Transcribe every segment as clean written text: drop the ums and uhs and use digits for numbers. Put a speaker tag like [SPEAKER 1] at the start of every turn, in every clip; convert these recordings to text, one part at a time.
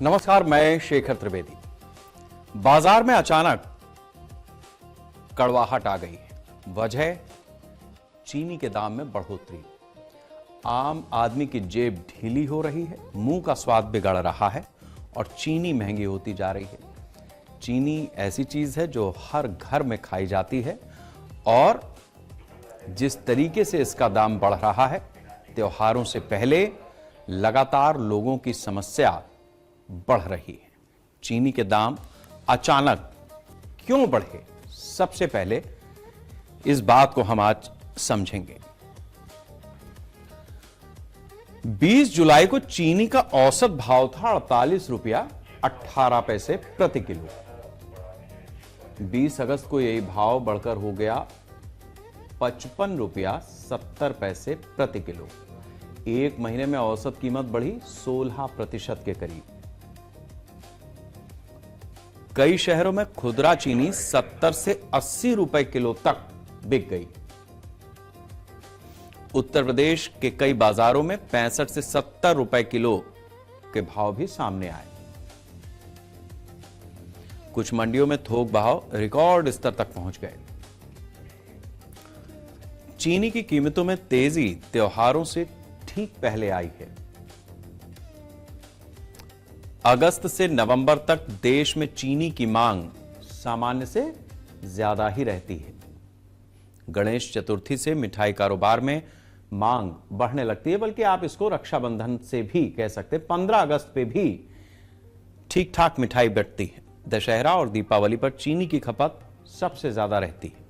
[SPEAKER 1] नमस्कार, मैं शेखर त्रिवेदी। बाजार में अचानक कड़वाहट आ गई है। वजह चीनी के दाम में बढ़ोतरी। आम आदमी की जेब ढीली हो रही है, मुंह का स्वाद बिगड़ रहा है और चीनी महंगी होती जा रही है। चीनी ऐसी चीज है जो हर घर में खाई जाती है और जिस तरीके से इसका दाम बढ़ रहा है, त्योहारों से पहले लगातार लोगों की समस्या बढ़ रही है। चीनी के दाम अचानक क्यों बढ़े, सबसे पहले इस बात को हम आज समझेंगे। 20 जुलाई को चीनी का औसत भाव था 48 रुपया 18 पैसे प्रति किलो। 20 अगस्त को यही भाव बढ़कर हो गया 55 रुपया 70 पैसे प्रति किलो। एक महीने में औसत कीमत बढ़ी 16% के करीब। कई शहरों में खुदरा चीनी 70 से 80 रुपए किलो तक बिक गई। उत्तर प्रदेश के कई बाजारों में 65 से 70 रुपए किलो के भाव भी सामने आए। कुछ मंडियों में थोक भाव रिकॉर्ड स्तर तक पहुंच गए। चीनी की कीमतों में तेजी त्योहारों से ठीक पहले आई है। अगस्त से नवंबर तक देश में चीनी की मांग सामान्य से ज्यादा ही रहती है। गणेश चतुर्थी से मिठाई कारोबार में मांग बढ़ने लगती है, बल्कि आप इसको रक्षाबंधन से भी कह सकते हैं। 15 अगस्त पे भी ठीक ठाक मिठाई बंटती है। दशहरा और दीपावली पर चीनी की खपत सबसे ज्यादा रहती है।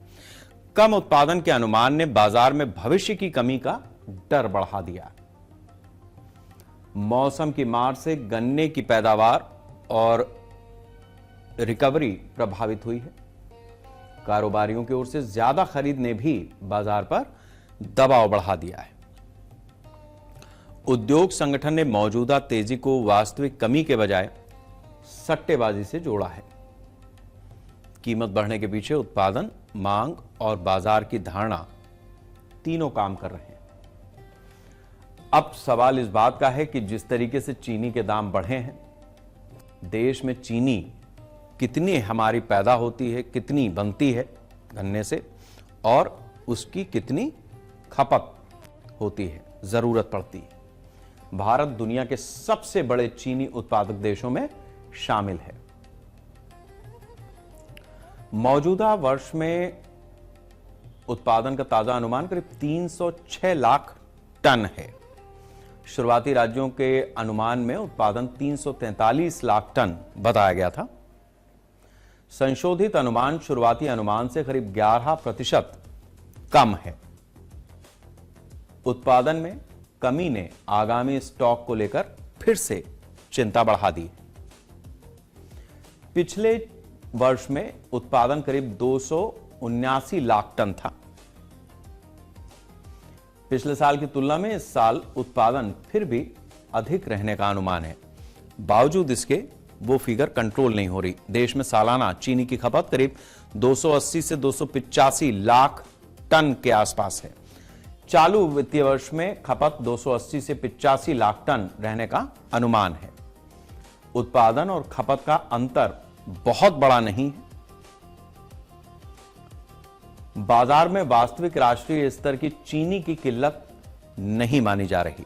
[SPEAKER 1] कम उत्पादन के अनुमान ने बाजार में भविष्य की कमी का डर बढ़ा दिया। मौसम की मार से गन्ने की पैदावार और रिकवरी प्रभावित हुई है। कारोबारियों की ओर से ज्यादा खरीद ने भी बाजार पर दबाव बढ़ा दिया है। उद्योग संगठन ने मौजूदा तेजी को वास्तविक कमी के बजाय सट्टेबाजी से जोड़ा है। कीमत बढ़ने के पीछे उत्पादन, मांग और बाजार की धारणा तीनों काम कर रहे हैं। अब सवाल इस बात का है कि जिस तरीके से चीनी के दाम बढ़े हैं, देश में चीनी कितनी हमारी पैदा होती है, कितनी बनती है गन्ने से, और उसकी कितनी खपत होती है, जरूरत पड़ती है। भारत दुनिया के सबसे बड़े चीनी उत्पादक देशों में शामिल है। मौजूदा वर्ष में उत्पादन का ताजा अनुमान करीब 306 लाख टन है। शुरुआती राज्यों के अनुमान में उत्पादन 343 लाख टन बताया गया था। संशोधित अनुमान शुरुआती अनुमान से करीब 11% कम है। उत्पादन में कमी ने आगामी स्टॉक को लेकर फिर से चिंता बढ़ा दी। पिछले वर्ष में उत्पादन करीब 279 लाख टन था। पिछले साल की तुलना में इस साल उत्पादन फिर भी अधिक रहने का अनुमान है। बावजूद इसके वो फिगर कंट्रोल नहीं हो रही। देश में सालाना चीनी की खपत करीब 280 से 285 लाख टन के आसपास है। चालू वित्तीय वर्ष में खपत 280 से 85 लाख टन रहने का अनुमान है। उत्पादन और खपत का अंतर बहुत बड़ा नहीं है। बाजार में वास्तविक राष्ट्रीय स्तर की चीनी की किल्लत नहीं मानी जा रही।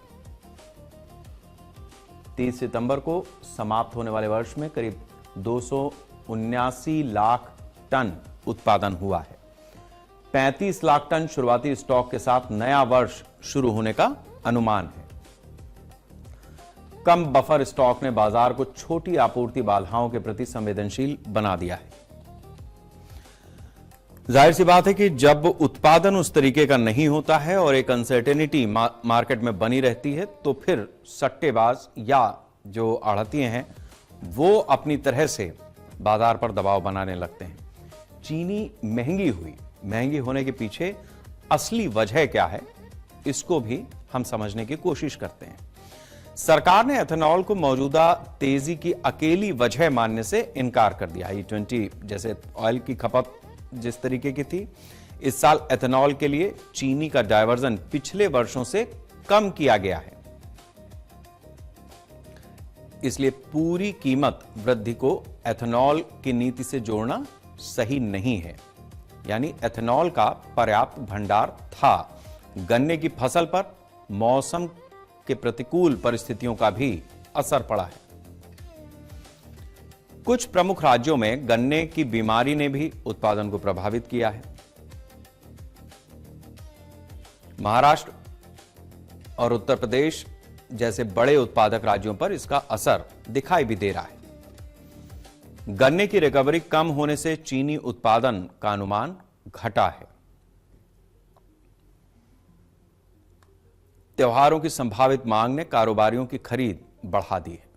[SPEAKER 1] 30 सितंबर को समाप्त होने वाले वर्ष में करीब 279 लाख टन उत्पादन हुआ है। 35 लाख टन शुरुआती स्टॉक के साथ नया वर्ष शुरू होने का अनुमान है। कम बफर स्टॉक ने बाजार को छोटी आपूर्ति बाधाओं के प्रति संवेदनशील बना दिया है। जाहिर सी बात है कि जब उत्पादन उस तरीके का नहीं होता है और एक अनसर्टेनिटी मार्केट में बनी रहती है, तो फिर सट्टेबाज या जो आढ़तिये हैं वो अपनी तरह से बाजार पर दबाव बनाने लगते हैं। चीनी महंगी हुई। महंगी होने के पीछे असली वजह क्या है, इसको भी हम समझने की कोशिश करते हैं। सरकार ने एथेनॉल को मौजूदा तेजी की अकेली वजह मानने से इनकार कर दिया। E20 जैसे ऑयल की खपत जिस तरीके की थी, इस साल एथेनॉल के लिए चीनी का डायवर्जन पिछले वर्षों से कम किया गया है। इसलिए पूरी कीमत वृद्धि को एथेनॉल की नीति से जोड़ना सही नहीं है। यानी एथेनॉल का पर्याप्त भंडार था। गन्ने की फसल पर मौसम के प्रतिकूल परिस्थितियों का भी असर पड़ा है। कुछ प्रमुख राज्यों में गन्ने की बीमारी ने भी उत्पादन को प्रभावित किया है। महाराष्ट्र और उत्तर प्रदेश जैसे बड़े उत्पादक राज्यों पर इसका असर दिखाई भी दे रहा है। गन्ने की रिकवरी कम होने से चीनी उत्पादन का अनुमान घटा है। त्योहारों की संभावित मांग ने कारोबारियों की खरीद बढ़ा दी है।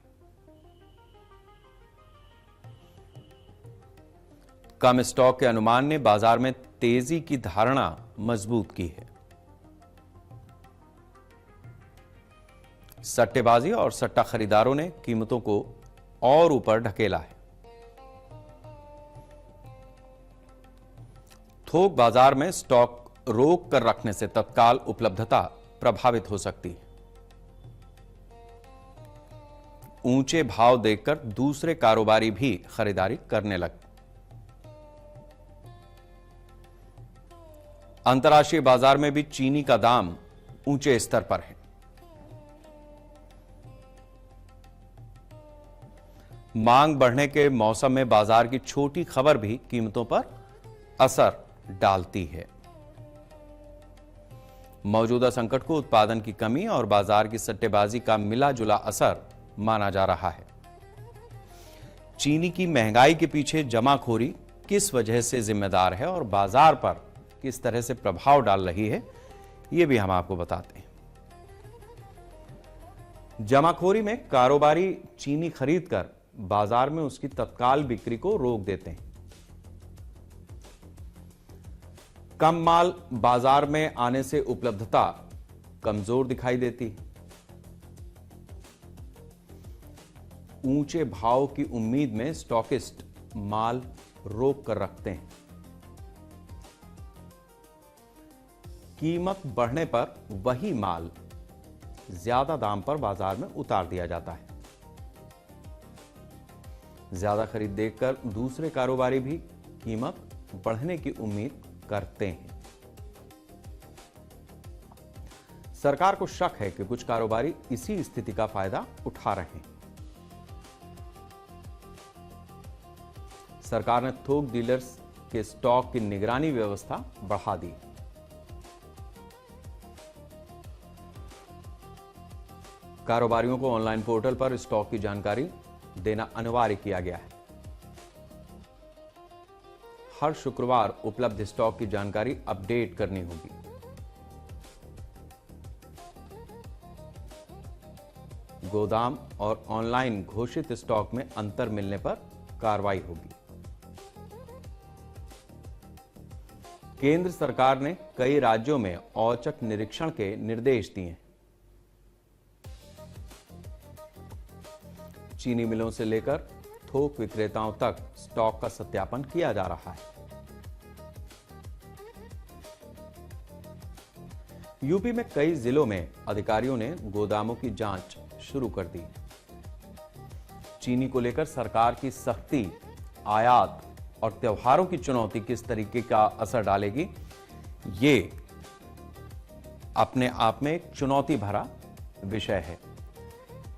[SPEAKER 1] कम स्टॉक के अनुमान ने बाजार में तेजी की धारणा मजबूत की है। सट्टेबाजी और सट्टा खरीदारों ने कीमतों को और ऊपर ढकेला है। थोक बाजार में स्टॉक रोक कर रखने से तत्काल उपलब्धता प्रभावित हो सकती है। ऊंचे भाव देखकर दूसरे कारोबारी भी खरीदारी करने लगे। अंतर्राष्ट्रीय बाजार में भी चीनी का दाम ऊंचे स्तर पर है। मांग बढ़ने के मौसम में बाजार की छोटी खबर भी कीमतों पर असर डालती है। मौजूदा संकट को उत्पादन की कमी और बाजार की सट्टेबाजी का मिला जुला असर माना जा रहा है। चीनी की महंगाई के पीछे जमाखोरी किस वजह से जिम्मेदार है और बाजार पर किस तरह से प्रभाव डाल रही है, यह भी हम आपको बताते हैं। जमाखोरी में कारोबारी चीनी खरीदकर बाजार में उसकी तत्काल बिक्री को रोक देते हैं। कम माल बाजार में आने से उपलब्धता कमजोर दिखाई देती है। ऊंचे भाव की उम्मीद में स्टॉकिस्ट माल रोक कर रखते हैं। कीमत बढ़ने पर वही माल ज्यादा दाम पर बाजार में उतार दिया जाता है। ज्यादा खरीद देखकर दूसरे कारोबारी भी कीमत बढ़ने की उम्मीद करते हैं। सरकार को शक है कि कुछ कारोबारी इसी स्थिति का फायदा उठा रहे हैं। सरकार ने थोक डीलर्स के स्टॉक की निगरानी व्यवस्था बढ़ा दी। कारोबारियों को ऑनलाइन पोर्टल पर स्टॉक की जानकारी देना अनिवार्य किया गया है। हर शुक्रवार उपलब्ध स्टॉक की जानकारी अपडेट करनी होगी। गोदाम और ऑनलाइन घोषित स्टॉक में अंतर मिलने पर कार्रवाई होगी। केंद्र सरकार ने कई राज्यों में औचक निरीक्षण के निर्देश दिए हैं। चीनी मिलों से लेकर थोक विक्रेताओं तक स्टॉक का सत्यापन किया जा रहा है। यूपी में कई जिलों में अधिकारियों ने गोदामों की जांच शुरू कर दी। चीनी को लेकर सरकार की सख्ती आयात और त्योहारों की चुनौती किस तरीके का असर डालेगी, ये अपने आप में एक चुनौती भरा विषय है।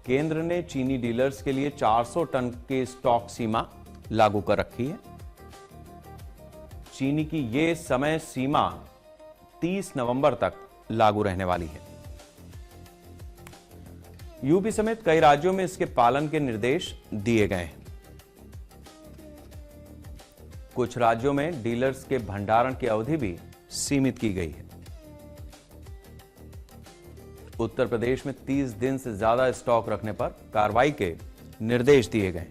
[SPEAKER 1] केंद्र ने चीनी डीलर्स के लिए 400 टन की स्टॉक सीमा लागू कर रखी है। चीनी की यह समय सीमा 30 नवंबर तक लागू रहने वाली है। यूपी समेत कई राज्यों में इसके पालन के निर्देश दिए गए हैं। कुछ राज्यों में डीलर्स के भंडारण की अवधि भी सीमित की गई है। उत्तर प्रदेश में 30 दिन से ज्यादा स्टॉक रखने पर कार्रवाई के निर्देश दिए गए।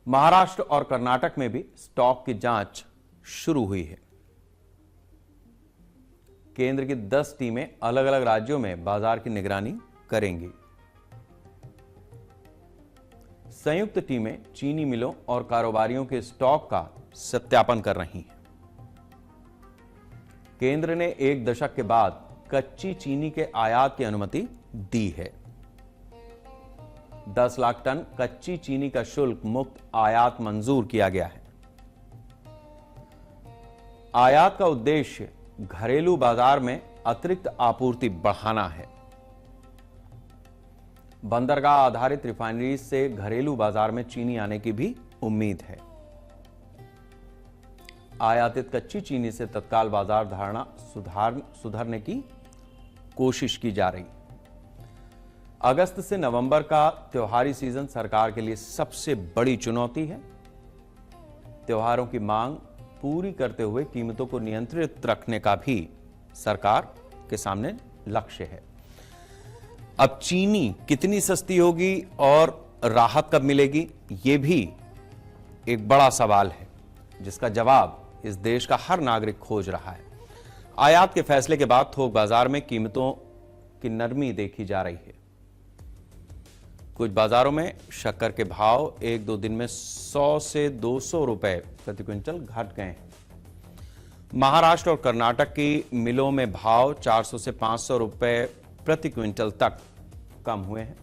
[SPEAKER 1] महाराष्ट्र और कर्नाटक में भी स्टॉक की जांच शुरू हुई है। केंद्र की 10 टीमें अलग अलग राज्यों में बाजार की निगरानी करेंगी। संयुक्त टीमें चीनी मिलों और कारोबारियों के स्टॉक का सत्यापन कर रही हैं। केंद्र ने 1 दशक के बाद कच्ची चीनी के आयात की अनुमति दी है। 10 लाख टन कच्ची चीनी का शुल्क मुक्त आयात मंजूर किया गया है। आयात का उद्देश्य घरेलू बाजार में अतिरिक्त आपूर्ति बढ़ाना है। बंदरगाह आधारित रिफाइनरी से घरेलू बाजार में चीनी आने की भी उम्मीद है। आयातित कच्ची चीनी से तत्काल बाजार धारणा सुधारने की कोशिश की जा रही। अगस्त से नवंबर का त्योहारी सीजन सरकार के लिए सबसे बड़ी चुनौती है। त्योहारों की मांग पूरी करते हुए कीमतों को नियंत्रित रखने का भी सरकार के सामने लक्ष्य है। अब चीनी कितनी सस्ती होगी और राहत कब मिलेगी, यह भी एक बड़ा सवाल है जिसका जवाब इस देश का हर नागरिक खोज रहा है। आयात के फैसले के बाद थोक बाजार में कीमतों की नरमी देखी जा रही है। कुछ बाजारों में शक्कर के भाव एक दो दिन में 100 से 200 रुपए प्रति क्विंटल घट गए हैं। महाराष्ट्र और कर्नाटक की मिलों में भाव 400 से 500 रुपए प्रति क्विंटल तक कम हुए हैं।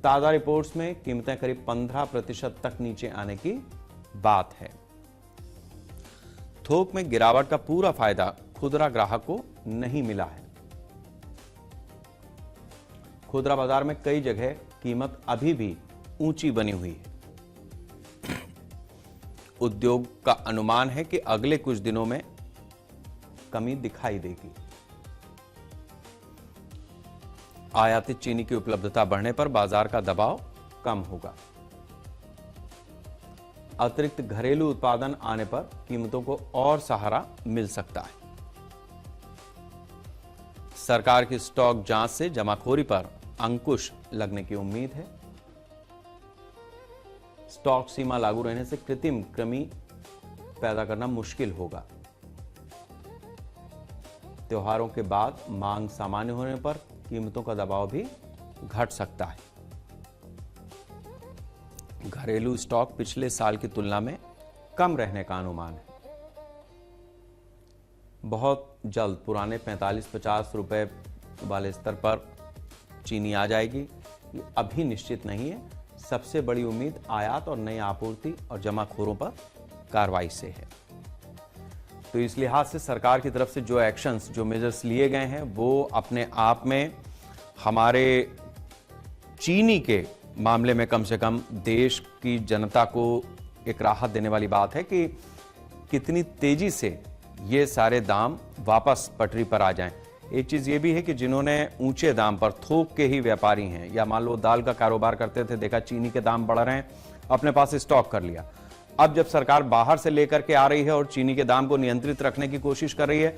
[SPEAKER 1] ताजा रिपोर्ट्स में कीमतें करीब 15% तक नीचे आने की बात है। थोक में गिरावट का पूरा फायदा खुदरा ग्राहक को नहीं मिला है। खुदरा बाजार में कई जगह कीमत अभी भी ऊंची बनी हुई है। उद्योग का अनुमान है कि अगले कुछ दिनों में कमी दिखाई देगी। आयातित चीनी की उपलब्धता बढ़ने पर बाजार का दबाव कम होगा। अतिरिक्त घरेलू उत्पादन आने पर कीमतों को और सहारा मिल सकता है। सरकार की स्टॉक जांच से जमाखोरी पर अंकुश लगने की उम्मीद है। स्टॉक सीमा लागू रहने से कृत्रिम कमी पैदा करना मुश्किल होगा। त्योहारों के बाद मांग सामान्य होने पर कीमतों का दबाव भी घट सकता है। घरेलू स्टॉक पिछले साल की तुलना में कम रहने का अनुमान है। बहुत जल्द पुराने 45-50 रुपए वाले स्तर पर चीनी आ जाएगी, ये अभी निश्चित नहीं है। सबसे बड़ी उम्मीद आयात और नई आपूर्ति और जमाखोरों पर कार्रवाई से है। तो इस लिहाज से सरकार की तरफ से जो एक्शंस, जो मेजर्स लिए गए हैं, वो अपने आप में हमारे चीनी के मामले में कम से कम देश की जनता को एक राहत देने वाली बात है कि कितनी तेजी से ये सारे दाम वापस पटरी पर आ जाएं। एक चीज ये भी है कि जिन्होंने ऊंचे दाम पर, थोक के ही व्यापारी हैं, या मान लो दाल का कारोबार करते थे, देखा चीनी के दाम बढ़ रहे हैं, अपने पास स्टॉक कर लिया। अब जब सरकार बाहर से लेकर के आ रही है और चीनी के दाम को नियंत्रित रखने की कोशिश कर रही है,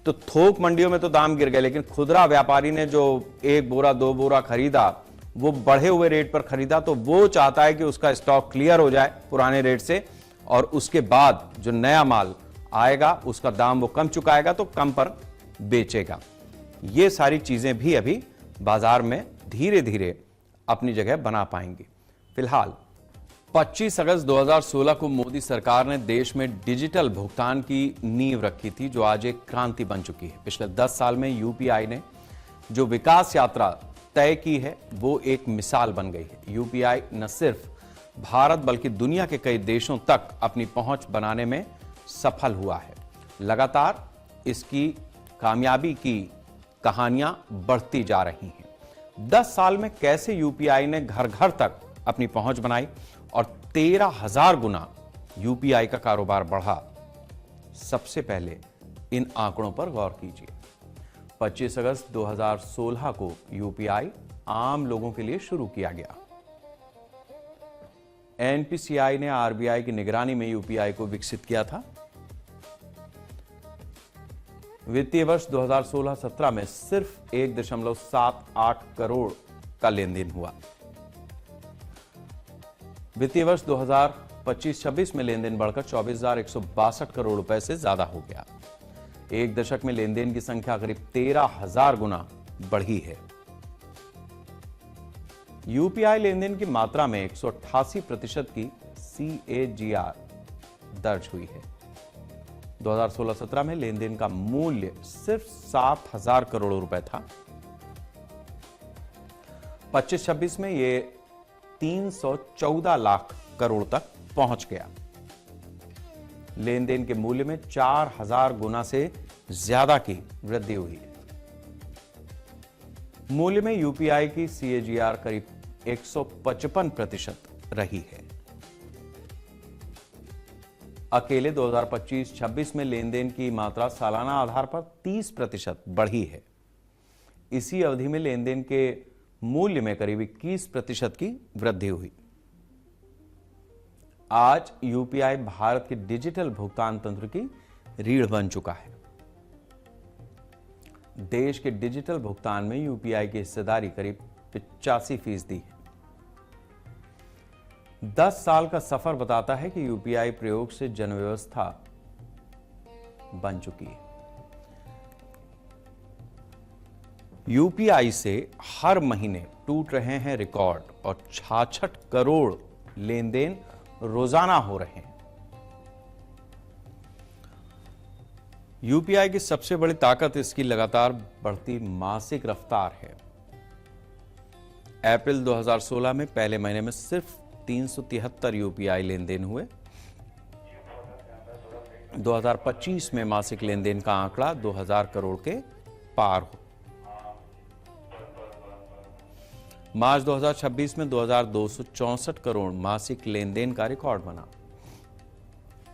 [SPEAKER 1] तो थोक मंडियों में तो दाम गिर गए, लेकिन खुदरा व्यापारी ने जो 1 बोरा 2 बोरा खरीदा, वो बढ़े हुए रेट पर खरीदा, तो वो चाहता है कि उसका स्टॉक क्लियर हो जाए पुराने रेट से, और उसके बाद जो नया माल आएगा उसका दाम वो कम चुकाएगा तो कम पर बेचेगा। ये सारी चीजें भी अभी बाजार में धीरे धीरे अपनी जगह बना पाएंगी। फिलहाल 25 अगस्त 2016 को मोदी सरकार ने देश में डिजिटल भुगतान की नींव रखी थी, जो आज एक क्रांति बन चुकी है। पिछले 10 साल में यूपीआई ने जो विकास यात्रा तय की है, वो एक मिसाल बन गई है। यूपीआई न सिर्फ भारत बल्कि दुनिया के कई देशों तक अपनी पहुंच बनाने में सफल हुआ है। लगातार इसकी कामयाबी की कहानियां बढ़ती जा रही हैं। 10 साल में कैसे यूपीआई ने घर घर तक अपनी पहुंच बनाई और 13,000 गुना यूपीआई का कारोबार बढ़ा, सबसे पहले इन आंकड़ों पर गौर कीजिए। 25 अगस्त 2016 को यूपीआई आम लोगों के लिए शुरू किया गया। एनपीसीआई ने आरबीआई की निगरानी में यूपीआई को विकसित किया था। वित्तीय वर्ष 2016-17 में सिर्फ 1.78 करोड़ का लेन देन हुआ। वित्तीय वर्ष 2025-26 में लेन देन बढ़कर 24,162 करोड़ रुपए से ज्यादा हो गया। एक दशक में लेन देन की संख्या करीब 13,000 गुना बढ़ी है। यूपीआई लेन देन की मात्रा में 188% की CAGR दर्ज हुई है। 2016-17 में लेन देन का मूल्य सिर्फ 7,000 करोड़ रुपए था। 25-26 में ये 314 लाख करोड़ तक पहुंच गया। लेन देन के मूल्य में 4000 गुना से ज्यादा की वृद्धि हुई है। मूल्य में यूपीआई की CAGR करीब 155% रही है। अकेले 2025-26 में लेन देन की मात्रा सालाना आधार पर 30% बढ़ी है। इसी अवधि में लेन देन के मूल्य में करीब 21% की वृद्धि हुई। आज यूपीआई भारत के डिजिटल भुगतान तंत्र की रीढ़ बन चुका है। देश के डिजिटल भुगतान में यूपीआई की हिस्सेदारी करीब 85% है। 10 साल का सफर बताता है कि यूपीआई प्रयोग से जनव्यवस्था बन चुकी है। यूपीआई से हर महीने टूट रहे हैं रिकॉर्ड और 66 करोड़ लेन देन रोजाना हो रहे हैं। यूपीआई की सबसे बड़ी ताकत इसकी लगातार बढ़ती मासिक रफ्तार है। अप्रैल 2016 में पहले महीने में सिर्फ 373 यूपीआई लेन देन हुए। 2025 में मासिक लेन देन का आंकड़ा 2000 करोड़ के पार हो। मार्च 2026 में 2264 करोड़ मासिक लेन देन का रिकॉर्ड बना।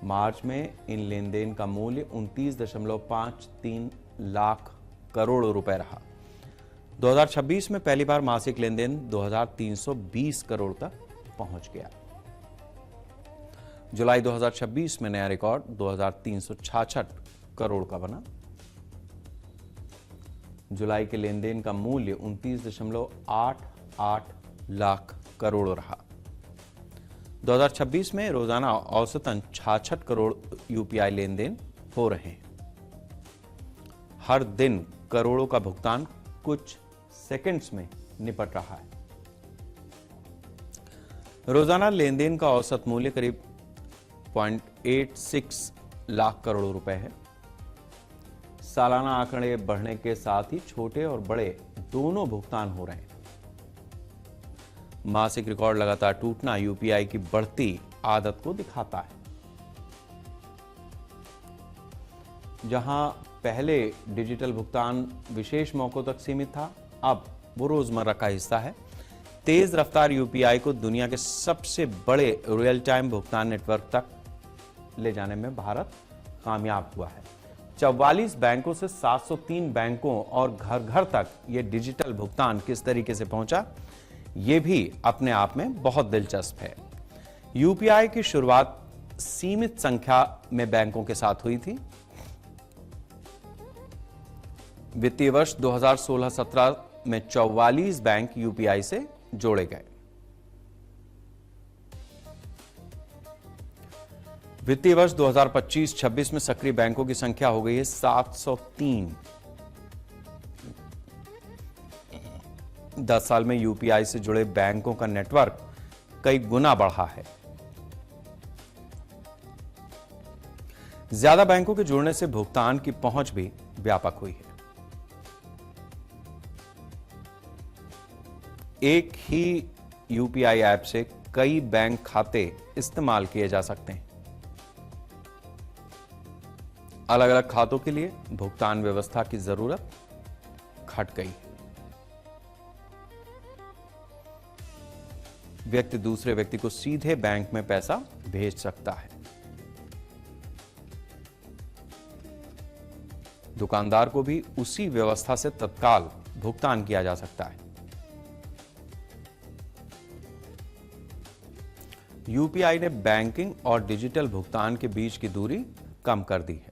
[SPEAKER 1] मार्च में इन लेन देन का मूल्य 29.53 लाख करोड़ रुपए रहा। 2026 में पहली बार मासिक लेन देन 2320 करोड़ तक पहुंच गया। जुलाई 2026 में नया रिकॉर्ड 2366 करोड़ का बना। जुलाई के लेन देन का मूल्य 29.88 लाख करोड़ रहा। 2026 में रोजाना औसतन 66 करोड़ यूपीआई लेन देन हो रहे हैं। हर दिन करोड़ों का भुगतान कुछ सेकंड्स में निपट रहा है। रोजाना लेन देन का औसत मूल्य करीब 0.86 लाख करोड़ रुपए है। सालाना आंकड़े बढ़ने के साथ ही छोटे और बड़े दोनों भुगतान हो रहे हैं। मासिक रिकॉर्ड लगातार टूटना यूपीआई की बढ़ती आदत को दिखाता है। जहां पहले डिजिटल भुगतान विशेष मौकों तक सीमित था, अब वो रोजमर्रा का हिस्सा है। तेज रफ्तार यूपीआई को दुनिया के सबसे बड़े रियल टाइम भुगतान नेटवर्क तक ले जाने में भारत कामयाब हुआ है। 44 बैंकों से 703 बैंकों और घर घर तक ये डिजिटल भुगतान किस तरीके से पहुंचा, ये भी अपने आप में बहुत दिलचस्प है। यूपीआई की शुरुआत सीमित संख्या में बैंकों के साथ हुई थी। वित्तीय वर्ष 2016-17 में 44 बैंक यूपीआई से जोड़े गए। वित्तीय वर्ष 2025-26 में सक्रिय बैंकों की संख्या हो गई है 703। 10 साल में यूपीआई से जुड़े बैंकों का नेटवर्क कई गुना बढ़ा है। ज्यादा बैंकों के जुड़ने से भुगतान की पहुंच भी व्यापक हुई है। एक ही यूपीआई ऐप से कई बैंक खाते इस्तेमाल किए जा सकते हैं। अलग अलग खातों के लिए भुगतान व्यवस्था की जरूरत घट गई है। व्यक्ति दूसरे व्यक्ति को सीधे बैंक में पैसा भेज सकता है। दुकानदार को भी उसी व्यवस्था से तत्काल भुगतान किया जा सकता है। यूपीआई ने बैंकिंग और डिजिटल भुगतान के बीच की दूरी कम कर दी है।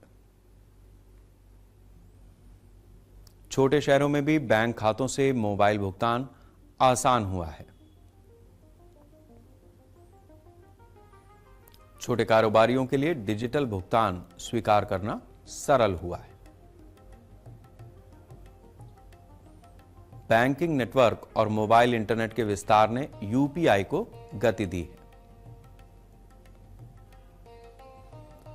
[SPEAKER 1] छोटे शहरों में भी बैंक खातों से मोबाइल भुगतान आसान हुआ है। छोटे कारोबारियों के लिए डिजिटल भुगतान स्वीकार करना सरल हुआ है। बैंकिंग नेटवर्क और मोबाइल इंटरनेट के विस्तार ने यूपीआई को गति दी है।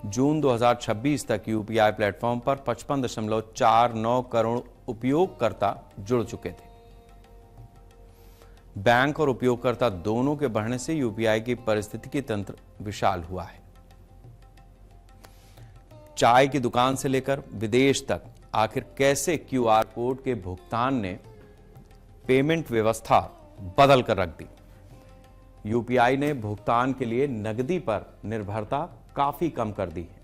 [SPEAKER 1] जून 2026 तक यूपीआई प्लेटफॉर्म पर 55.49 करोड़ उपयोगकर्ता जुड़ चुके थे। बैंक और उपयोगकर्ता दोनों के बढ़ने से यूपीआई की पारिस्थितिकी तंत्र विशाल हुआ है। चाय की दुकान से लेकर विदेश तक आखिर कैसे क्यूआर कोड के भुगतान ने पेमेंट व्यवस्था बदल कर रख दी। यूपीआई ने भुगतान के लिए नकदी पर निर्भरता काफी कम कर दी है।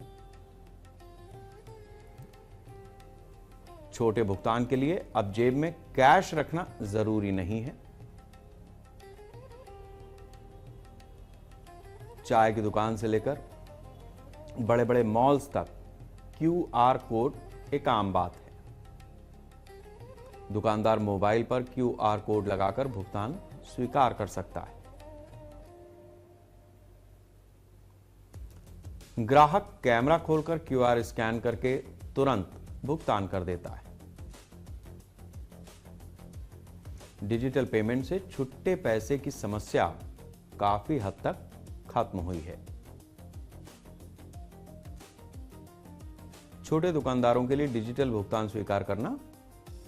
[SPEAKER 1] छोटे भुगतान के लिए अब जेब में कैश रखना जरूरी नहीं है। चाय की दुकान से लेकर बड़े बड़े मॉल्स तक क्यूआर कोड एक आम बात है। दुकानदार मोबाइल पर क्यूआर कोड लगाकर भुगतान स्वीकार कर सकता है। ग्राहक कैमरा खोलकर क्यूआर स्कैन करके तुरंत भुगतान कर देता है। डिजिटल पेमेंट से छुट्टे पैसे की समस्या काफी हद तक खत्म हुई है। छोटे दुकानदारों के लिए डिजिटल भुगतान स्वीकार करना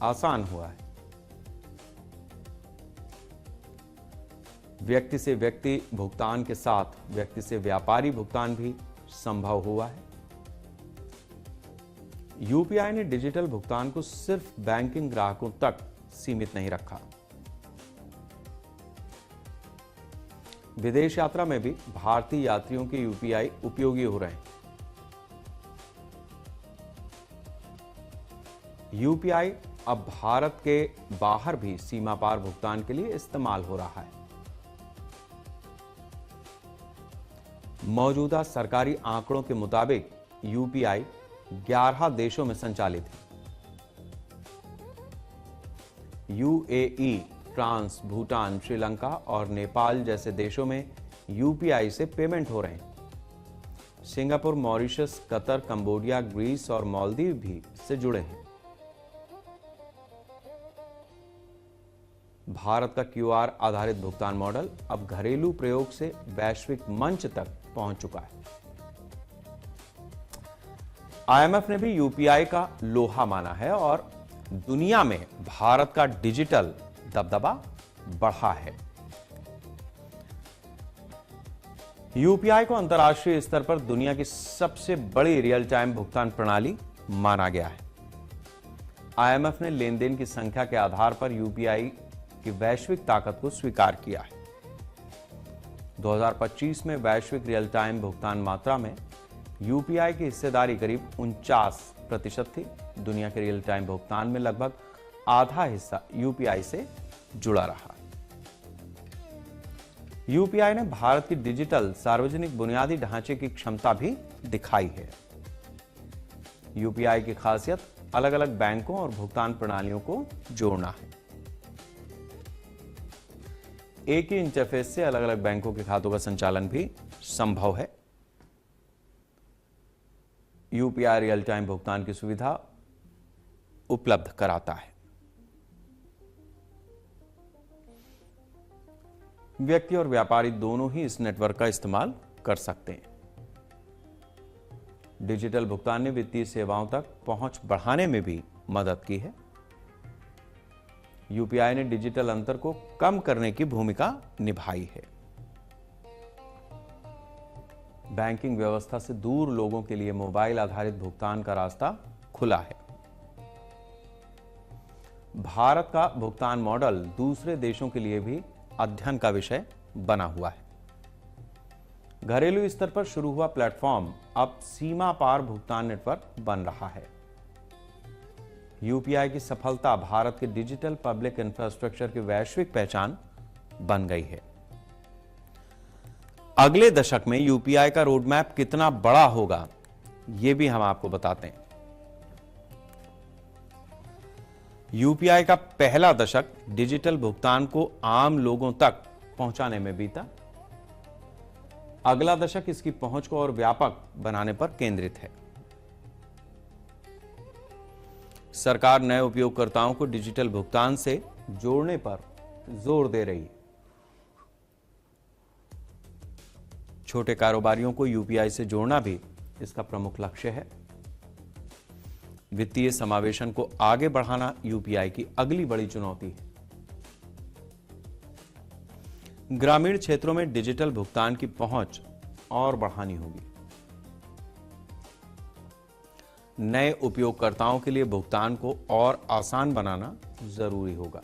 [SPEAKER 1] आसान हुआ है। व्यक्ति से व्यक्ति भुगतान के साथ व्यक्ति से व्यापारी भुगतान भी संभव हुआ है। यूपीआई ने डिजिटल भुगतान को सिर्फ बैंकिंग ग्राहकों तक सीमित नहीं रखा। विदेश यात्रा में भी भारतीय यात्रियों के यूपीआई उपयोगी हो रहे हैं। यूपीआई अब भारत के बाहर भी सीमा पार भुगतान के लिए इस्तेमाल हो रहा है। मौजूदा सरकारी आंकड़ों के मुताबिक यूपीआई 11 देशों में संचालित है। यूएई, फ्रांस, भूटान, श्रीलंका और नेपाल जैसे देशों में यूपीआई से पेमेंट हो रहे हैं। Singapore, Mauritius, Qatar, Cambodia, Greece और मालदीव भी इससे जुड़े हैं। भारत का क्यूआर आधारित भुगतान मॉडल अब घरेलू प्रयोग से वैश्विक मंच तक पहुंच चुका है। आईएमएफ ने भी यूपीआई का लोहा माना है और दुनिया में भारत का डिजिटल दबदबा बढ़ा है। यूपीआई को अंतर्राष्ट्रीय स्तर पर दुनिया की सबसे बड़ी रियल टाइम भुगतान प्रणाली माना गया है। आईएमएफ ने लेन देन की संख्या के आधार पर यूपीआई की वैश्विक ताकत को स्वीकार किया है। 2025 में वैश्विक रियल टाइम भुगतान मात्रा में यूपीआई की हिस्सेदारी करीब 49% थी। दुनिया के रियल टाइम भुगतान में लगभग आधा हिस्सा यूपीआई से जुड़ा रहा। यूपीआई ने भारत की डिजिटल सार्वजनिक बुनियादी ढांचे की क्षमता भी दिखाई है। यूपीआई की खासियत अलग अलग बैंकों और भुगतान प्रणालियों को जोड़ना है। एक ही इंटरफेस से अलग अलग बैंकों के खातों का संचालन भी संभव है। यूपीआई रियल टाइम भुगतान की सुविधा उपलब्ध कराता है। व्यक्ति और व्यापारी दोनों ही इस नेटवर्क का इस्तेमाल कर सकते हैं। डिजिटल भुगतान ने वित्तीय सेवाओं तक पहुंच बढ़ाने में भी मदद की है। यूपीआई ने डिजिटल अंतर को कम करने की भूमिका निभाई है। बैंकिंग व्यवस्था से दूर लोगों के लिए मोबाइल आधारित भुगतान का रास्ता खुला है। भारत का भुगतान मॉडल दूसरे देशों के लिए भी अध्ययन का विषय बना हुआ है। घरेलू स्तर पर शुरू हुआ प्लेटफॉर्म अब सीमा पार भुगतान नेटवर्क बन रहा है। यूपीआई की सफलता भारत के डिजिटल पब्लिक इंफ्रास्ट्रक्चर की वैश्विक पहचान बन गई है। अगले दशक में यूपीआई का रोडमैप कितना बड़ा होगा, यह भी हम आपको बताते हैं। यूपीआई का पहला दशक डिजिटल भुगतान को आम लोगों तक पहुंचाने में बीता। अगला दशक इसकी पहुंच को और व्यापक बनाने पर केंद्रित है। सरकार नए उपयोगकर्ताओं को डिजिटल भुगतान से जोड़ने पर जोर दे रही है। छोटे कारोबारियों को यूपीआई से जोड़ना भी इसका प्रमुख लक्ष्य है। वित्तीय समावेशन को आगे बढ़ाना यूपीआई की अगली बड़ी चुनौती है। ग्रामीण क्षेत्रों में डिजिटल भुगतान की पहुंच और बढ़ानी होगी। नए उपयोगकर्ताओं के लिए भुगतान को और आसान बनाना जरूरी होगा।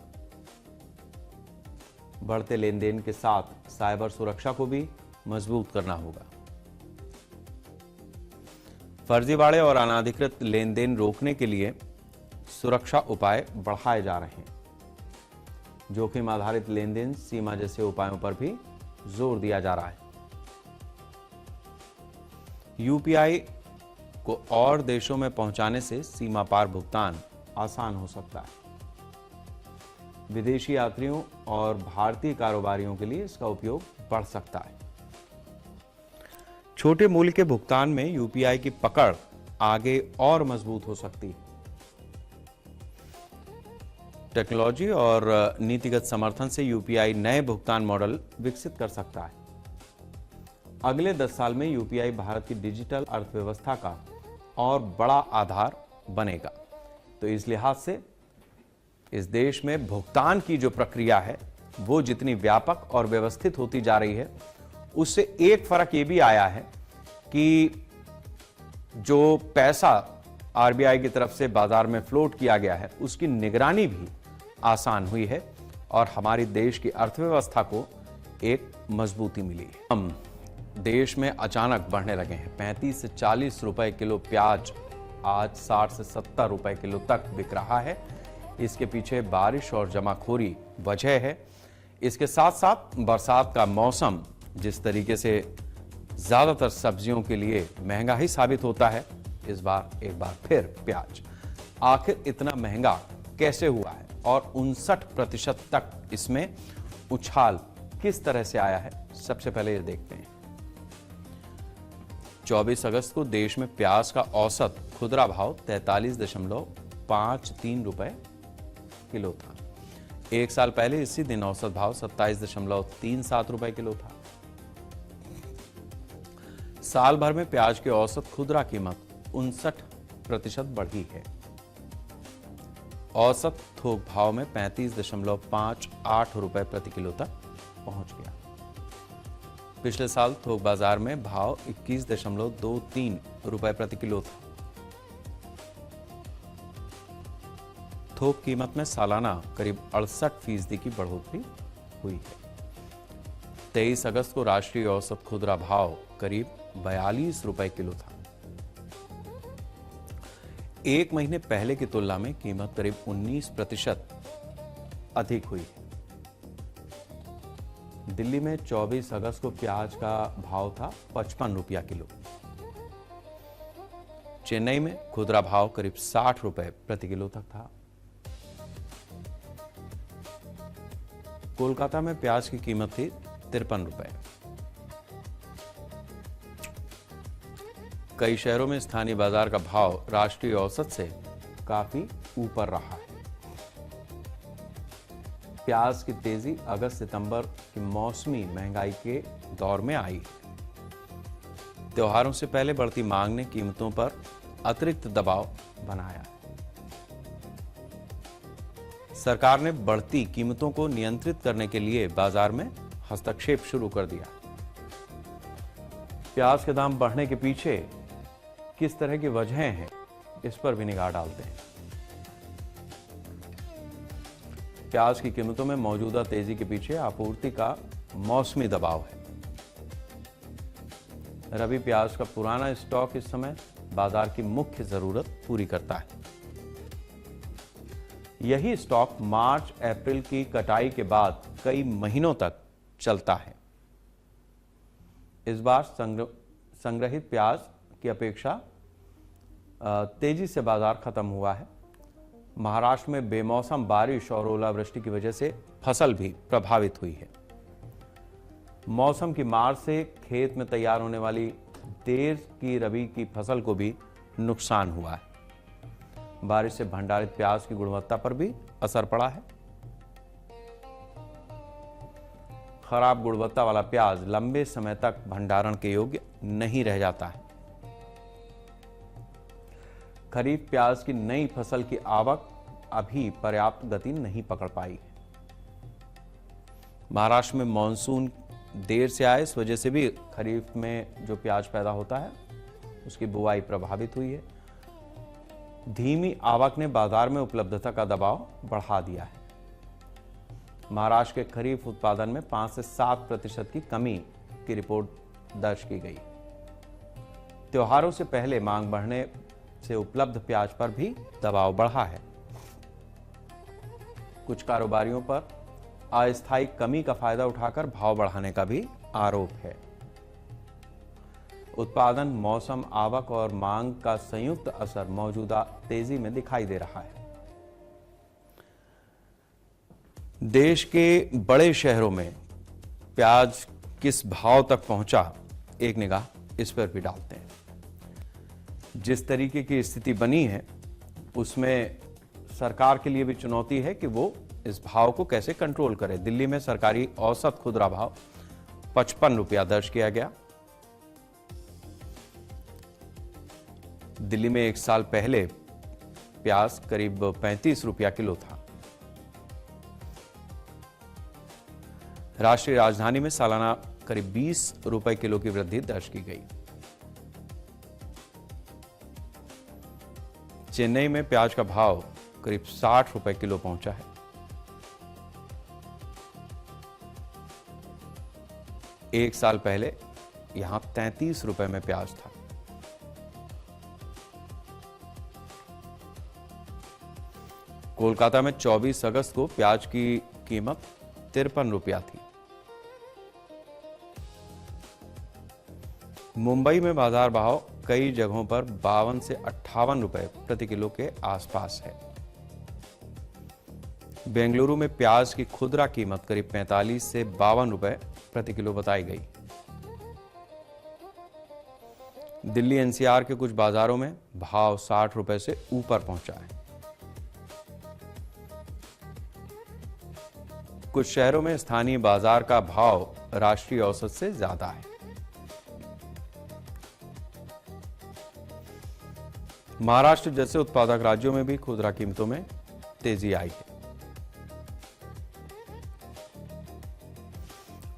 [SPEAKER 1] बढ़ते लेन देन के साथ साइबर सुरक्षा को भी मजबूत करना होगा। फर्जीवाड़े और अनाधिकृत लेन देन रोकने के लिए सुरक्षा उपाय बढ़ाए जा रहे हैं। जोखिम आधारित लेन देन सीमा जैसे उपायों पर भी जोर दिया जा रहा है। यूपीआई को और देशों में पहुंचाने से सीमा पार भुगतान आसान हो सकता है। विदेशी यात्रियों और भारतीय कारोबारियों के लिए इसका उपयोग बढ़ सकता है। छोटे मूल्य के भुगतान में यूपीआई की पकड़ आगे और मजबूत हो सकती है। टेक्नोलॉजी और नीतिगत समर्थन से यूपीआई नए भुगतान मॉडल विकसित कर सकता है। अगले 10 साल में यूपीआई भारत की डिजिटल अर्थव्यवस्था का और बड़ा आधार बनेगा। तो इस लिहाज से इस देश में भुगतान की जो प्रक्रिया है वो जितनी व्यापक और व्यवस्थित होती जा रही है, उससे एक फर्क ये भी आया है कि जो पैसा आरबीआई की तरफ से बाजार में फ्लोट किया गया है उसकी निगरानी भी आसान हुई है और हमारी देश की अर्थव्यवस्था को एक मजबूती मिली है। हम देश में अचानक बढ़ने लगे हैं। 35 से 40 रुपए किलो प्याज आज 60 से 70 रुपए किलो तक बिक रहा है। इसके पीछे बारिश और जमाखोरी वजह है। इसके साथ साथ बरसात का मौसम जिस तरीके से ज्यादातर सब्जियों के लिए महंगा ही साबित होता है, इस बार एक बार फिर प्याज आखिर इतना महंगा कैसे हुआ है और 59% तक इसमें उछाल किस तरह से आया है, सबसे पहले ये देखते हैं। 24 अगस्त को देश में प्याज का औसत खुदरा भाव 43.53 रुपए किलो था। एक साल पहले इसी दिन औसत भाव 27.37 रुपए किलो था। साल भर में प्याज की औसत खुदरा कीमत 59% बढ़ी है। औसत थोक भाव में 35.58 रुपए प्रति किलो तक पहुंच गया। पिछले साल थोक बाजार में भाव 21.23 रुपए प्रति किलो था। थोक कीमत में सालाना करीब 68% की बढ़ोतरी हुई है। 23 अगस्त को राष्ट्रीय औसत खुदरा भाव करीब 42 रुपए किलो था। एक महीने पहले की तुलना में कीमत करीब 19% अधिक हुई है। दिल्ली में 24 अगस्त को प्याज का भाव था 55 रुपया किलो। चेन्नई में खुदरा भाव करीब 60 रुपए प्रति किलो तक था। कोलकाता में प्याज की कीमत थी 53 रुपए। कई शहरों में स्थानीय बाजार का भाव राष्ट्रीय औसत से काफी ऊपर रहा है। प्याज की तेजी अगस्त सितंबर की मौसमी महंगाई के दौर में आई है। त्योहारों से पहले बढ़ती मांग ने कीमतों पर अतिरिक्त दबाव बनाया है। सरकार ने बढ़ती कीमतों को नियंत्रित करने के लिए बाजार में हस्तक्षेप शुरू कर दिया। प्याज के दाम बढ़ने के पीछे किस तरह की वजहें हैं, इस पर भी निगाह डालते हैं। प्याज की कीमतों में मौजूदा तेजी के पीछे आपूर्ति का मौसमी दबाव है। रबी प्याज का पुराना स्टॉक इस समय बाजार की मुख्य जरूरत पूरी करता है। यही स्टॉक मार्च अप्रैल की कटाई के बाद कई महीनों तक चलता है। इस बार संग्रहित प्याज की अपेक्षा तेजी से बाजार खत्म हुआ है। महाराष्ट्र में बेमौसम बारिश और ओलावृष्टि की वजह से फसल भी प्रभावित हुई है। मौसम की मार से खेत में तैयार होने वाली देर की रबी की फसल को भी नुकसान हुआ है। बारिश से भंडारित प्याज की गुणवत्ता पर भी असर पड़ा है। खराब गुणवत्ता वाला प्याज लंबे समय तक भंडारण के योग्य नहीं रह जाता है। खरीफ प्याज की नई फसल की आवक अभी पर्याप्त गति नहीं पकड़ पाई है। महाराष्ट्र में मॉनसून देर से आए, इस वजह से भी खरीफ में जो प्याज पैदा होता है उसकी बुआई प्रभावित हुई है। धीमी आवक ने बाजार में उपलब्धता का दबाव बढ़ा दिया है। महाराष्ट्र के खरीफ उत्पादन में 5 से 7% की कमी की रिपोर्ट दर्ज की गई। त्योहारों से पहले मांग बढ़ने से उपलब्ध प्याज पर भी दबाव बढ़ा है। कुछ कारोबारियों पर अस्थायी कमी का फायदा उठाकर भाव बढ़ाने का भी आरोप है। उत्पादन, मौसम, आवक और मांग का संयुक्त असर मौजूदा तेजी में दिखाई दे रहा है। देश के बड़े शहरों में प्याज किस भाव तक पहुंचा, एक निगाह इस पर भी डालते हैं। जिस तरीके की स्थिति बनी है उसमें सरकार के लिए भी चुनौती है कि वो इस भाव को कैसे कंट्रोल करे। दिल्ली में सरकारी औसत खुदरा भाव 55 रुपया दर्ज किया गया। दिल्ली में एक साल पहले प्याज करीब 35 रुपया किलो था। राष्ट्रीय राजधानी में सालाना करीब 20 रुपए किलो की वृद्धि दर्ज की गई। चेन्नई में प्याज का भाव करीब 60 रुपए किलो पहुंचा है। एक साल पहले यहां 33 रुपए में प्याज था। कोलकाता में 24 अगस्त को प्याज की कीमत 53 रुपया थी। मुंबई में बाजार भाव कई जगहों पर 52 से 58 रुपए प्रति किलो के आसपास है। बेंगलुरु में प्याज की खुदरा कीमत करीब 45 से 52 रुपए प्रति किलो बताई गई। दिल्ली एनसीआर के कुछ बाजारों में भाव 60 रुपए से ऊपर पहुंचा है। कुछ शहरों में स्थानीय बाजार का भाव राष्ट्रीय औसत से ज्यादा है। महाराष्ट्र जैसे उत्पादक राज्यों में भी खुदरा कीमतों में तेजी आई है।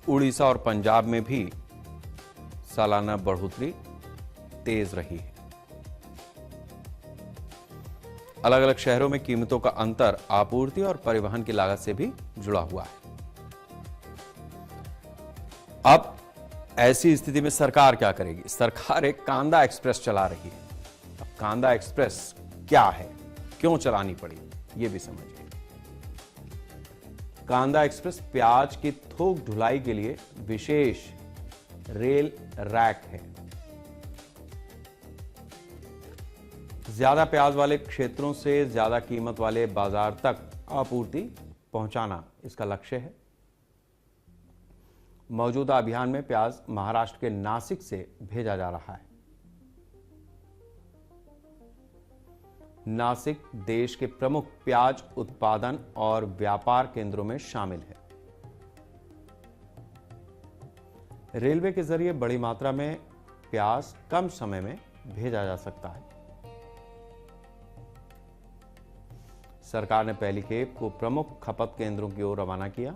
[SPEAKER 1] उड़ीसा और पंजाब में भी सालाना बढ़ोतरी तेज रही है। अलग अलग शहरों में कीमतों का अंतर आपूर्ति और परिवहन की लागत से भी जुड़ा हुआ है। अब ऐसी स्थिति में सरकार क्या करेगी? सरकार एक कांदा एक्सप्रेस चला रही है। अब कांदा एक्सप्रेस क्या है, क्यों चलानी पड़ी, यह भी समझिए। कांदा एक्सप्रेस प्याज की थोक ढुलाई के लिए विशेष रेल रैक है। ज्यादा प्याज वाले क्षेत्रों से ज्यादा कीमत वाले बाजार तक आपूर्ति पहुंचाना इसका लक्ष्य है। मौजूदा अभियान में प्याज महाराष्ट्र के नासिक से भेजा जा रहा है। नासिक देश के प्रमुख प्याज उत्पादन और व्यापार केंद्रों में शामिल है। रेलवे के जरिए बड़ी मात्रा में प्याज कम समय में भेजा जा सकता है। सरकार ने पहली खेप को प्रमुख खपत केंद्रों की ओर रवाना किया।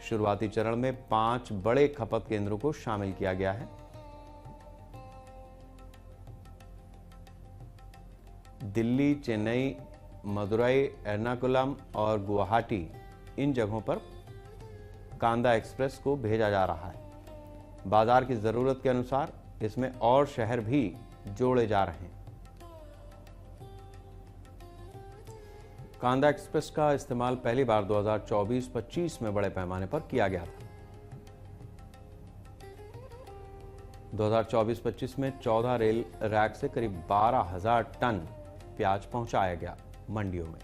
[SPEAKER 1] शुरुआती चरण में 5 बड़े खपत केंद्रों को शामिल किया गया है। दिल्ली, चेन्नई, मदुरई, एर्नाकुलम और गुवाहाटी, इन जगहों पर कांदा एक्सप्रेस को भेजा जा रहा है। बाजार की जरूरत के अनुसार इसमें और शहर भी जोड़े जा रहे हैं। कांदा एक्सप्रेस का इस्तेमाल पहली बार 2024-25 में बड़े पैमाने पर किया गया था। 2024-25 में 14 रेल रैक से करीब 12,000 टन प्याज पहुंचाया गया मंडियों में।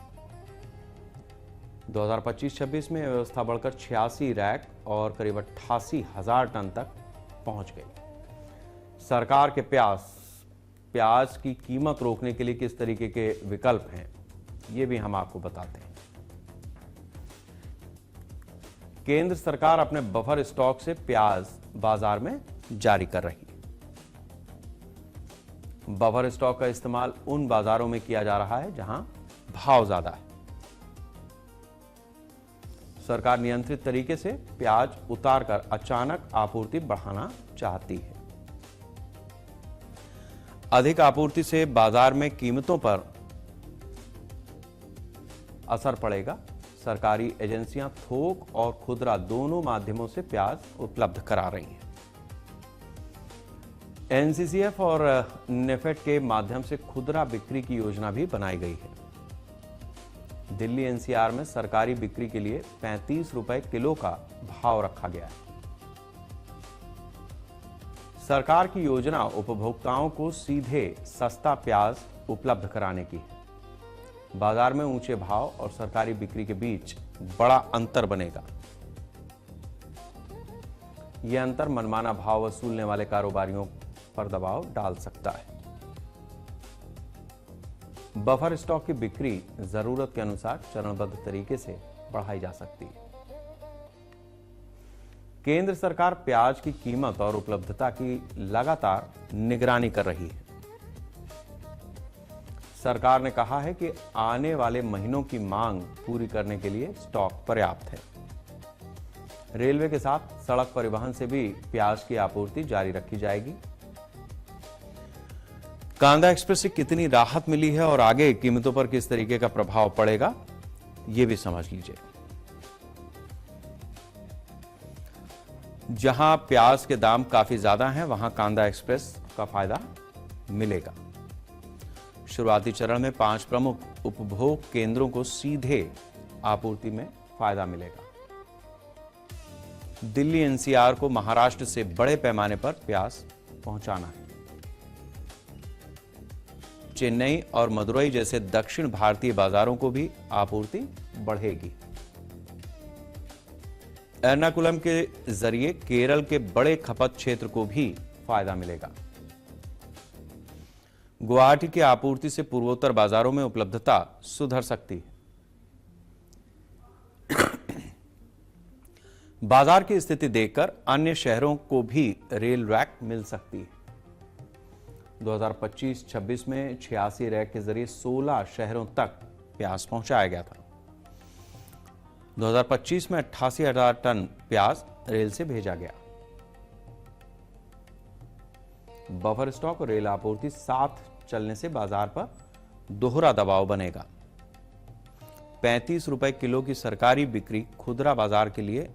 [SPEAKER 1] 2025-26 में व्यवस्था बढ़कर 86 रैक और करीब 88,000 टन तक पहुंच गई। सरकार के प्याज की कीमत रोकने के लिए किस तरीके के विकल्प हैं, ये भी हम आपको बताते हैं। केंद्र सरकार अपने बफर स्टॉक से प्याज बाजार में जारी कर रही है। बफर स्टॉक का इस्तेमाल उन बाजारों में किया जा रहा है जहां भाव ज्यादा है। सरकार नियंत्रित तरीके से प्याज उतारकर अचानक आपूर्ति बढ़ाना चाहती है। अधिक आपूर्ति से बाजार में कीमतों पर असर पड़ेगा। सरकारी एजेंसियां थोक और खुदरा दोनों माध्यमों से प्याज उपलब्ध करा रही हैं। एनसीसीएफ और नेफेड के माध्यम से खुदरा बिक्री की योजना भी बनाई गई है। दिल्ली एनसीआर में सरकारी बिक्री के लिए 35 रुपए किलो का भाव रखा गया है। सरकार की योजना उपभोक्ताओं को सीधे सस्ता प्याज उपलब्ध कराने की है। बाजार में ऊंचे भाव और सरकारी बिक्री के बीच बड़ा अंतर बनेगा। यह अंतर मनमाना भाव वसूलने वाले कारोबारियों पर दबाव डाल सकता है। बफर स्टॉक की बिक्री जरूरत के अनुसार चरणबद्ध तरीके से बढ़ाई जा सकती है। केंद्र सरकार प्याज की कीमत और उपलब्धता की लगातार निगरानी कर रही है। सरकार ने कहा है कि आने वाले महीनों की मांग पूरी करने के लिए स्टॉक पर्याप्त है। रेलवे के साथ सड़क परिवहन से भी प्याज की आपूर्ति जारी रखी जाएगी। कांदा एक्सप्रेस से कितनी राहत मिली है और आगे कीमतों पर किस तरीके का प्रभाव पड़ेगा, यह भी समझ लीजिए। जहां प्याज के दाम काफी ज्यादा हैं, वहां कांदा एक्सप्रेस का फायदा मिलेगा। शुरुआती चरण में 5 प्रमुख उपभोग केंद्रों को सीधे आपूर्ति में फायदा मिलेगा। दिल्ली एनसीआर को महाराष्ट्र से बड़े पैमाने पर प्याज पहुंचाना है। चेन्नई और मदुरई जैसे दक्षिण भारतीय बाजारों को भी आपूर्ति बढ़ेगी। एर्नाकुलम के जरिए केरल के बड़े खपत क्षेत्र को भी फायदा मिलेगा। गुवाहाटी की आपूर्ति से पूर्वोत्तर बाजारों में उपलब्धता सुधर सकती है। बाजार की स्थिति देखकर अन्य शहरों को भी रेल रैक मिल सकती है। 2025-26 में 86 रैक के जरिए 16 शहरों तक प्याज पहुंचाया गया था। 2025 में 88,000 टन प्याज रेल से भेजा गया। बफर स्टॉक और रेल आपूर्ति साथ चलने से बाजार पर दोहरा दबाव बनेगा। 35 रुपए किलो की सरकारी बिक्री खुदरा बाजार के लिए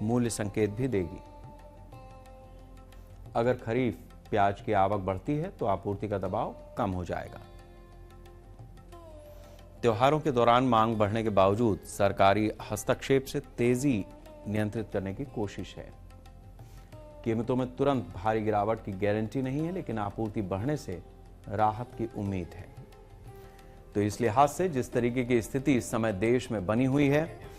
[SPEAKER 1] मूल्य संकेत भी देगी। अगर खरीफ प्याज की आवक बढ़ती है तो आपूर्ति का दबाव कम हो जाएगा। त्योहारों के दौरान मांग बढ़ने के बावजूद सरकारी हस्तक्षेप से तेजी नियंत्रित करने की कोशिश है। कीमतों में तुरंत भारी गिरावट की गारंटी नहीं है, लेकिन आपूर्ति बढ़ने से राहत की उम्मीद है। तो इस लिहाज से जिस तरीके की स्थिति इस समय देश में बनी हुई है,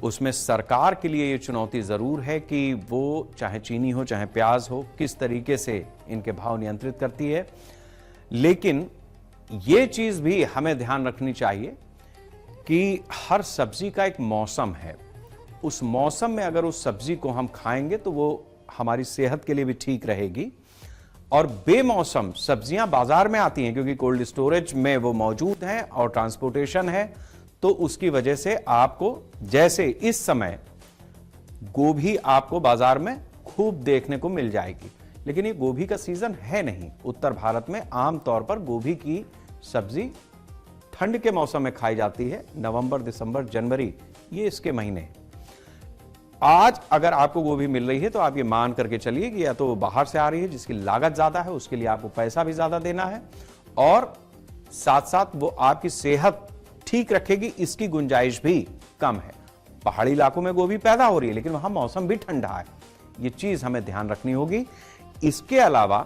[SPEAKER 1] उसमें सरकार के लिए ये चुनौती जरूर है कि वो चाहे चीनी हो चाहे प्याज हो, किस तरीके से इनके भाव नियंत्रित करती है। लेकिन ये चीज भी हमें ध्यान रखनी चाहिए कि हर सब्जी का एक मौसम है। उस मौसम में अगर उस सब्जी को हम खाएंगे तो वो हमारी सेहत के लिए भी ठीक रहेगी। और बेमौसम सब्जियां बाजार में आती हैं क्योंकि कोल्ड स्टोरेज में वो मौजूद हैं और ट्रांसपोर्टेशन है, तो उसकी वजह से आपको, जैसे इस समय गोभी आपको बाजार में खूब देखने को मिल जाएगी, लेकिन ये गोभी का सीजन है नहीं। उत्तर भारत में आमतौर पर गोभी की सब्जी ठंड के मौसम में खाई जाती है। नवंबर, दिसंबर, जनवरी, ये इसके महीने। आज अगर आपको गोभी मिल रही है तो आप ये मान करके चलिए कि या तो वो बाहर से आ रही है जिसकी लागत ज्यादा है, उसके लिए आपको पैसा भी ज्यादा देना है, और साथ साथ वो आपकी सेहत ठीक रखेगी, इसकी गुंजाइश भी कम है। पहाड़ी इलाकों में गोभी पैदा हो रही है लेकिन वहां मौसम भी ठंडा है। ये चीज हमें ध्यान रखनी होगी। इसके अलावा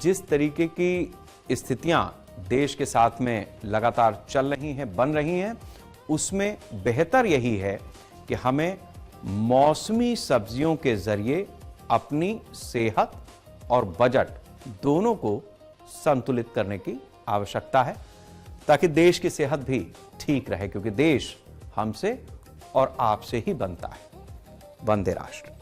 [SPEAKER 1] जिस तरीके की स्थितियां देश के साथ में लगातार चल रही हैं, बन रही हैं, उसमें बेहतर यही है कि हमें मौसमी सब्जियों के जरिए अपनी सेहत और बजट दोनों को संतुलित करने की आवश्यकता है, ताकि देश की सेहत भी ठीक रहे, क्योंकि देश हमसे और आपसे ही बनता है। वंदे राष्ट्र।